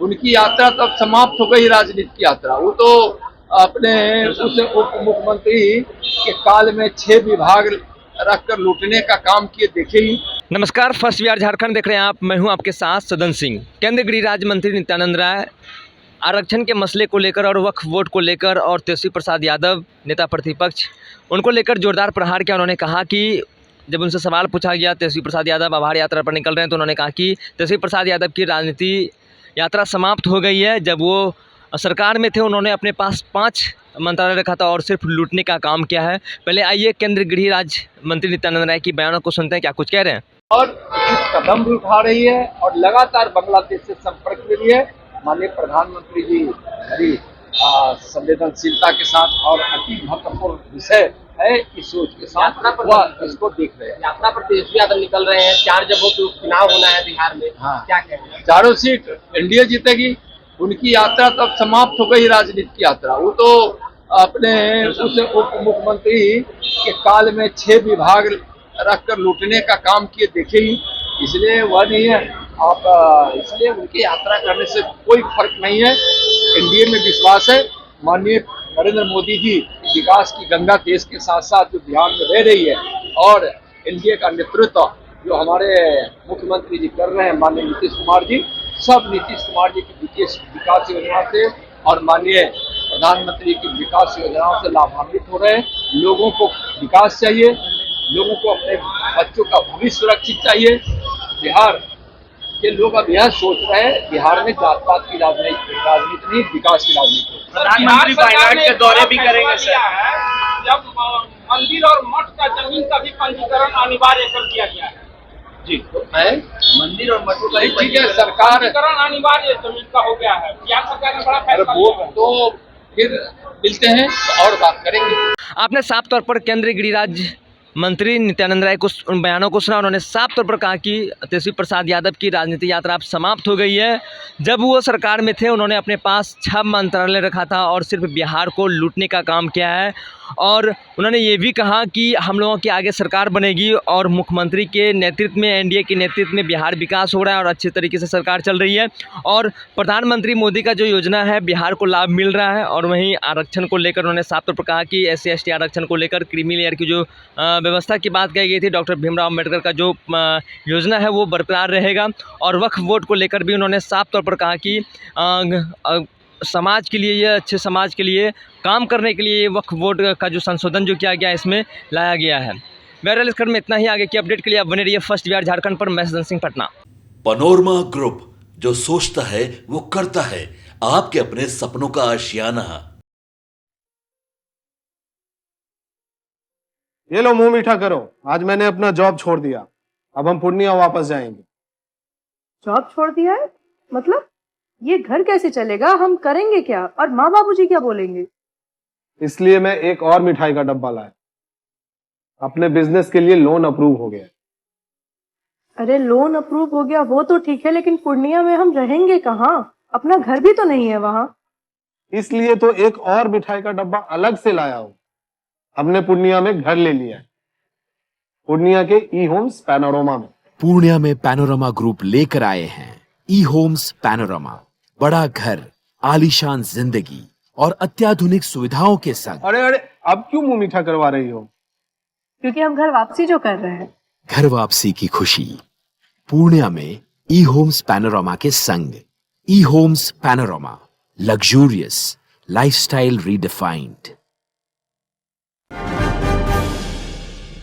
उनकी यात्रा तब समाप्त हो गई, राजनीति की यात्रा। वो तो अपने उस उप मुख्यमंत्री के काल में 6 विभाग रखकर लूटने का काम किए, देखे ही। नमस्कार, फर्स्ट बिहार झारखंड देख रहे हैं आप। मैं हूं आपके साथ सदन सिंह। केंद्रीय गृह राज्य मंत्री नित्यानंद राय आरक्षण के मसले को लेकर और वक्फ बोर्ड को लेकर और तेजस्वी प्रसाद यादव नेता प्रतिपक्ष उनको लेकर जोरदार प्रहार किया। उन्होंने कहा कि जब उनसे सवाल पूछा गया, तेजस्वी प्रसाद यादव आभार यात्रा पर निकल रहे हैं, तो उन्होंने कहा कि तेजस्वी प्रसाद यादव की राजनीति यात्रा समाप्त हो गई है। जब वो सरकार में थे उन्होंने अपने पास 5 मंत्रालय रखा था और सिर्फ लूटने का काम किया है। पहले आइए केंद्रीय गृह राज्य मंत्री नित्यानंद राय की बयानों को सुनते हैं, क्या कुछ कह रहे हैं। और कुछ कदम भी उठा रही है और लगातार बांग्लादेश से संपर्क में भी है। माननीय प्रधानमंत्री जी बड़ी संवेदनशीलता के साथ और अति महत्वपूर्ण विषय है इस सोच के साथ वह इसको देख रहे हैं। यात्रा पर तेजस्वी यादव निकल रहे हैं, 4 जगहों पे उपचुनाव होना है बिहार में। हाँ। क्या कहेंगे? चारों सीट एनडीए जीतेगी। उनकी यात्रा तब समाप्त हो गई, राजनीति की यात्रा। वो तो अपने उस उप मुख्यमंत्री के काल में 6 विभाग रखकर लूटने का काम किए, देखे ही। इसलिए वह नहीं है आप, इसलिए उनकी यात्रा करने से कोई फर्क नहीं है। एनडीए में विश्वास है। माननीय नरेंद्र मोदी जी विकास की गंगा देश के साथ साथ जो बिहार में बह रही है और एनडीए का नेतृत्व जो हमारे मुख्यमंत्री जी कर रहे हैं, माननीय नीतीश कुमार जी, सब नीतीश कुमार जी की विकास योजना से और माननीय प्रधानमंत्री की विकास योजनाओं से लाभान्वित हो रहे हैं। लोगों को विकास चाहिए, लोगों को अपने बच्चों का भविष्य सुरक्षित चाहिए। बिहार के लोग अब यह सोच रहे हैं बिहार में जात पात की राजनीति नहीं, विकास की राजनीति। प्रधानमंत्री वायनाड के दौरे भी करेंगे सर। जब मंदिर और मठ का जमीन का भी पंजीकरण अनिवार्य कर दिया गया है। जी, तो मैं मंदिर और मठों का ठीक है, सरकार पंजीकरण अनिवार्य जमीन का हो गया है। बिहार सरकार ने बड़ा फैसला वो लिया है। तो फिर मिलते हैं तो और बात करेंगे। आपने साफ तौर पर केंद्रीय गृह राज्य मंत्री नित्यानंद राय को उन बयानों को सुना। उन्होंने साफ तौर पर कहा कि तेजस्वी प्रसाद यादव की राजनीतिक यात्रा अब समाप्त हो गई है। जब वो सरकार में थे उन्होंने अपने पास 6 मंत्रालय रखा था और सिर्फ बिहार को लूटने का काम किया है। और उन्होंने ये भी कहा कि हम लोगों की आगे सरकार बनेगी और मुख्यमंत्री के नेतृत्व में, एनडीए के नेतृत्व में बिहार विकास हो रहा है और अच्छे तरीके से सरकार चल रही है। और प्रधानमंत्री मोदी का जो योजना है बिहार को लाभ मिल रहा है। और वहीं आरक्षण को लेकर उन्होंने साफ तौर पर कहा कि SC/ST आरक्षण को लेकर क्रीमी लेयर की जो व्यवस्था की बात कही गई थी, डॉक्टर भीमराव अम्बेडकर का जो योजना है वो बरकरार रहेगा। और वक्फ बोर्ड को लेकर भी उन्होंने साफ तौर पर कहा कि समाज के लिए, ये अच्छे समाज के लिए काम करने के लिए वक्फ बोर्ड का जो संशोधन जो किया गया इसमें लाया गया है। बहरहाल इस क्रम में इतना ही। आगे की अपडेट के लिए आप बने रहिए फर्स्ट बिहार झारखंड पर। मैं सदन सिंह, पटना। पनोरमा ग्रुप, जो सोचता है वो करता है। आपके अपने सपनों का आशियाना। ये लो, मुंह मीठा करो। आज मैंने अपना जॉब छोड़ दिया। अब हम पूर्णिया वापस जाएंगे। जॉब छोड़ दिया है? मतलब ये घर कैसे चलेगा? हम करेंगे क्या? और माँ बाबूजी क्या बोलेंगे? इसलिए मैं एक और मिठाई का डब्बा लाया। अपने बिजनेस के लिए लोन अप्रूव हो गया। अरे लोन अप्रूव हो गया वो तो ठीक है, लेकिन पूर्णिया में हम रहेंगे कहाँ? अपना घर भी तो नहीं है वहाँ। इसलिए तो एक और मिठाई का डब्बा अलग से लाया हूँ। हमने पूर्णिया में घर ले लिया है, पूर्णिया के ई होम्स पैनोरमा में। पूर्णिया में पैनोरमा ग्रुप लेकर आए हैं ई होम्स पैनोरमा। बड़ा घर, आलीशान जिंदगी और अत्याधुनिक सुविधाओं के संग। अरे अरे, अब क्यों मुंह मीठा करवा रही हो? क्योंकि हम घर वापसी जो कर रहे हैं। घर वापसी की खुशी पूर्णिया में ई होम्स पैनोरमा के संग। ई Homes Panorama, luxurious lifestyle redefined.